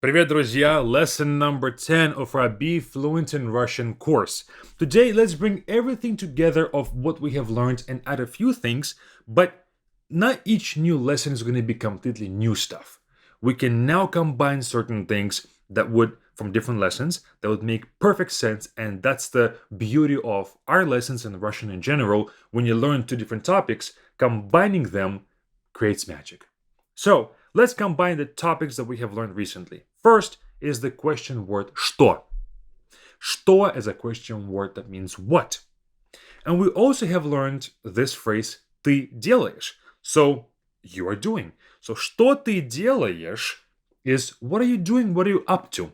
Привет, друзья! Lesson number 10 of our Be Fluent in Russian course. Today, let's bring everything together of what we have learned and add a few things, but not each new lesson is going to be completely new stuff. We can now combine certain things from different lessons that would make perfect sense, and that's the beauty of our lessons in Russian in general. When you learn two different topics, combining them creates magic. So, let's combine the topics that we have learned recently. First is the question word что. Что is a question word that means what. And we also have learned this phrase ты делаешь. So, you are doing. So, что ты делаешь is what are you doing? What are you up to?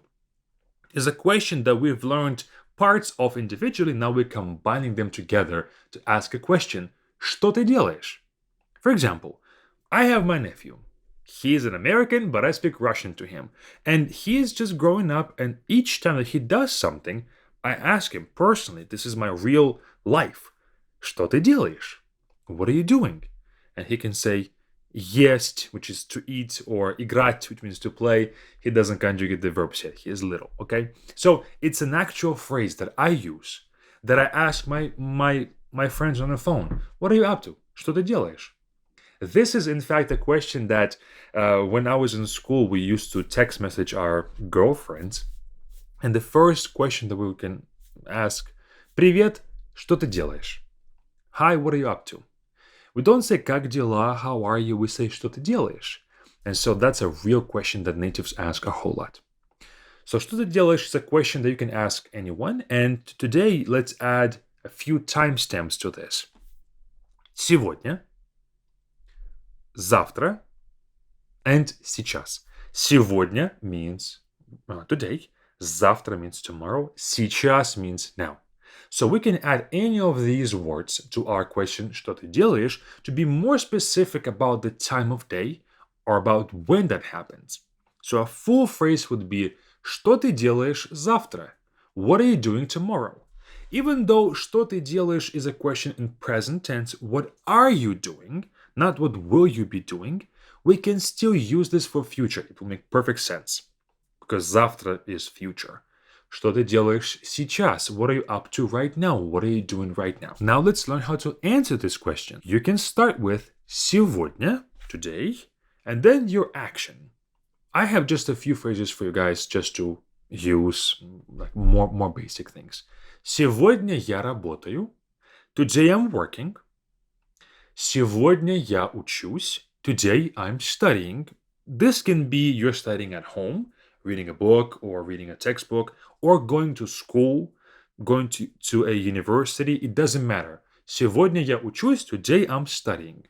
Is a question that we've learned parts of individually. Now we're combining them together to ask a question. Что ты делаешь? For example, I have my nephew. He's an American, but I speak Russian to him. And he's just growing up, and each time that he does something, I ask him personally, this is my real life. Что ты делаешь? What are you doing? And he can say есть, which is to eat, or играть, which means to play. He doesn't conjugate the verbs yet. He is little, okay? So it's an actual phrase that I use, that I ask my friends on the phone. What are you up to? Что ты делаешь? This is, in fact, a question that when I was in school, we used to text message our girlfriends. And the first question that we can ask, Привет, что ты делаешь? Hi, what are you up to? We don't say как дела, how are you? We say что ты делаешь? And so that's a real question that natives ask a whole lot. So что ты делаешь is a question that you can ask anyone. And today, let's add a few timestamps to this. Сегодня, завтра, and сейчас. Сегодня means today, завтра means tomorrow, сейчас means now. So we can add any of these words to our question что ты делаешь to be more specific about the time of day or about when that happens. So a full phrase would be что ты делаешь завтра? What are you doing tomorrow? Even though что ты делаешь is a question in present tense, what are you doing? Not what will you be doing, we can still use this for future. It will make perfect sense. Because завтра is future. Что ты делаешь сейчас? What are you up to right now? What are you doing right now? Now let's learn how to answer this question. You can start with сегодня, today, and then your action. I have just a few phrases for you guys just to use like more basic things. Сегодня я работаю. Today I'm working. Сегодня я учусь. Today I'm studying. This can be you're studying at home, reading a book or reading a textbook, or going to school, going to a university. It doesn't matter. Сегодня я учусь. Today I'm studying.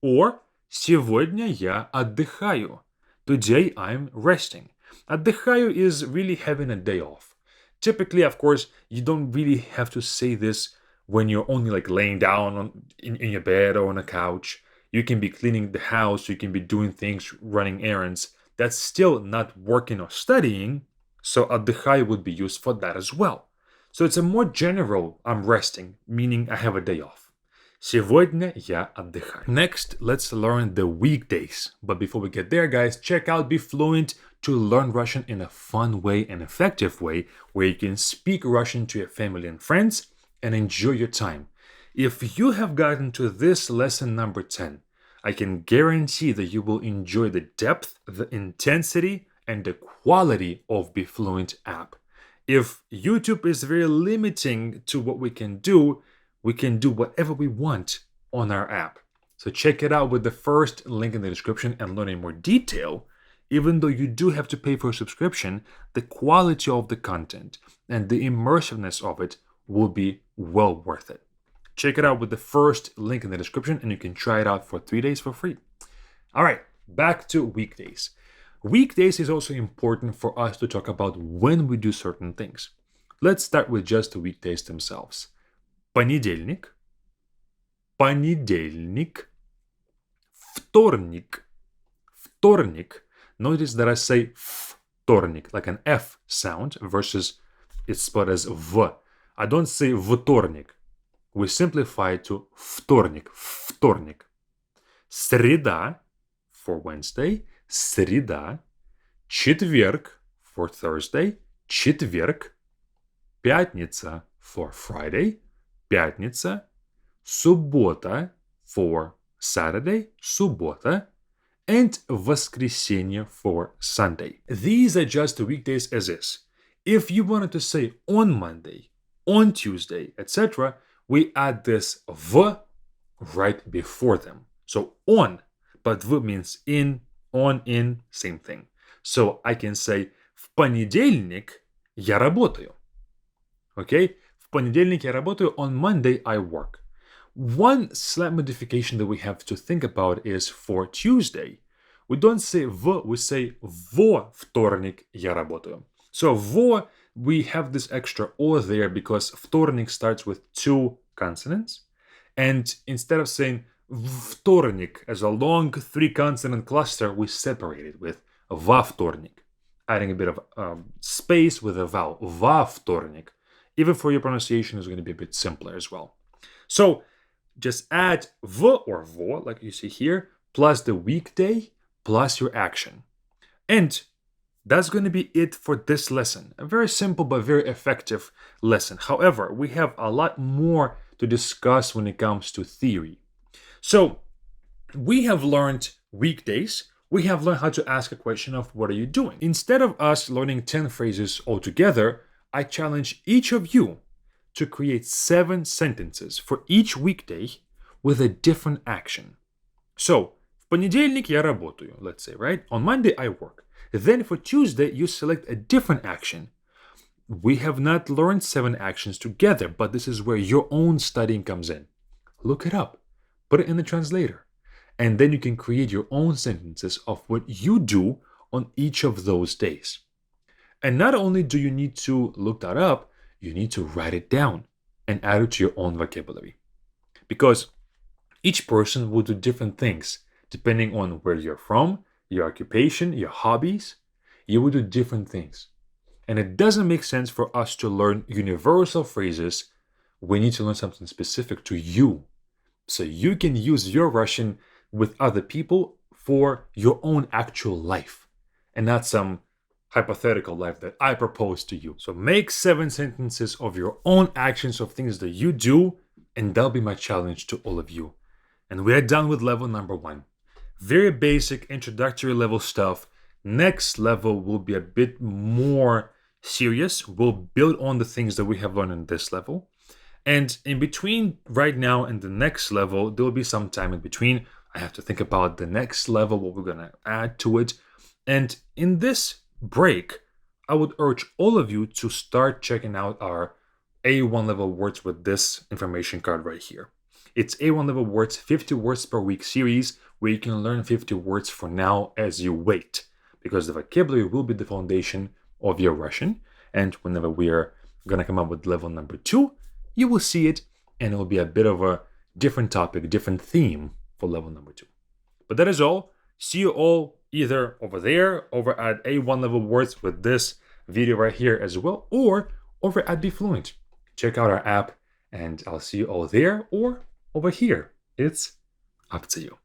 Or сегодня я отдыхаю. Today I'm resting. Отдыхаю is really having a day off. Typically, of course, you don't really have to say this when you're only like laying down in your bed or on a couch. You can be cleaning the house, you can be doing things, running errands. That's still not working or studying, so отдыхаю would be used for that as well. So it's a more general I'm resting, meaning I have a day off. Сегодня я отдыхаю. Next, let's learn the weekdays. But before we get there, guys, check out Be Fluent to learn Russian in a fun way and effective way where you can speak Russian to your family and friends and enjoy your time. If you have gotten to this lesson number 10, I can guarantee that you will enjoy the depth, the intensity, and the quality of Be Fluent app. If YouTube is very limiting to what we can do whatever we want on our app. So check it out with the first link in the description and learn in more detail. Even though you do have to pay for a subscription, the quality of the content and the immersiveness of it will be well worth it. Check it out with the first link in the description and you can try it out for 3 days for free. All right, back to weekdays. Weekdays is also important for us to talk about when we do certain things. Let's start with just the weekdays themselves. Понедельник, понедельник, вторник, вторник. Notice that I say вторник, like an F sound, versus it's spelled as V. I don't say вторник. We simplify it to вторник, вторник. Среда, for Wednesday, среда. четверг for Thursday, четверг, пятница for Friday, пятница, суббота for Saturday, суббота, and воскресенье for Sunday. These are just the weekdays as is. If you wanted to say on Monday, on Tuesday, etc., we add this v right before them. So on, but v means in, on, in, same thing. So I can say в понедельник я работаю. Okay? В понедельник я работаю, on Monday I work. One slight modification that we have to think about is for Tuesday. We don't say в, we say во вторник я работаю. So во, we have this extra o there because вторник starts with two consonants. And instead of saying вторник as a long three consonant cluster, we separate it with во вторник, adding a bit of space with a vowel. Во вторник. Even for your pronunciation is going to be a bit simpler as well. So just add v or vo, like you see here, plus the weekday, plus your action. And that's going to be it for this lesson. A very simple but very effective lesson. However, we have a lot more to discuss when it comes to theory. So we have learned weekdays. We have learned how to ask a question of what are you doing? Instead of us learning 10 phrases altogether, I challenge each of you to create 7 sentences for each weekday with a different action. So, в понедельник я работаю, let's say, right? On Monday I work. Then for Tuesday, you select a different action. We have not learned 7 actions together, but this is where your own studying comes in. Look it up, put it in the translator, and then you can create your own sentences of what you do on each of those days. And not only do you need to look that up, you need to write it down and add it to your own vocabulary. Because each person will do different things depending on where you're from, your occupation, your hobbies. You will do different things. And it doesn't make sense for us to learn universal phrases. We need to learn something specific to you. So you can use your Russian with other people for your own actual life and not some hypothetical life that I propose to you. So make 7 sentences of your own actions of things that you do, and that'll be my challenge to all of you. And we are done with level number 1. Very basic introductory level stuff. Next level will be a bit more serious. We'll build on the things that we have learned in this level. And in between right now and the next level, there will be some time in between. I have to think about the next level, what we're going to add to it. And in this break, I would urge all of you to start checking out our A1 level words with this information card right here. It's A1 level words, 50 words per week series, where you can learn 50 words for now as you wait, because the vocabulary will be the foundation of your Russian. And whenever we are going to come up with level number 2, you will see it, and it will be a bit of a different topic, different theme for level number 2. But that is all. See you all either over there, over at A1 level words with this video right here as well, or over at Be Fluent. Check out our app, and I'll see you all there or over here. It's up to you.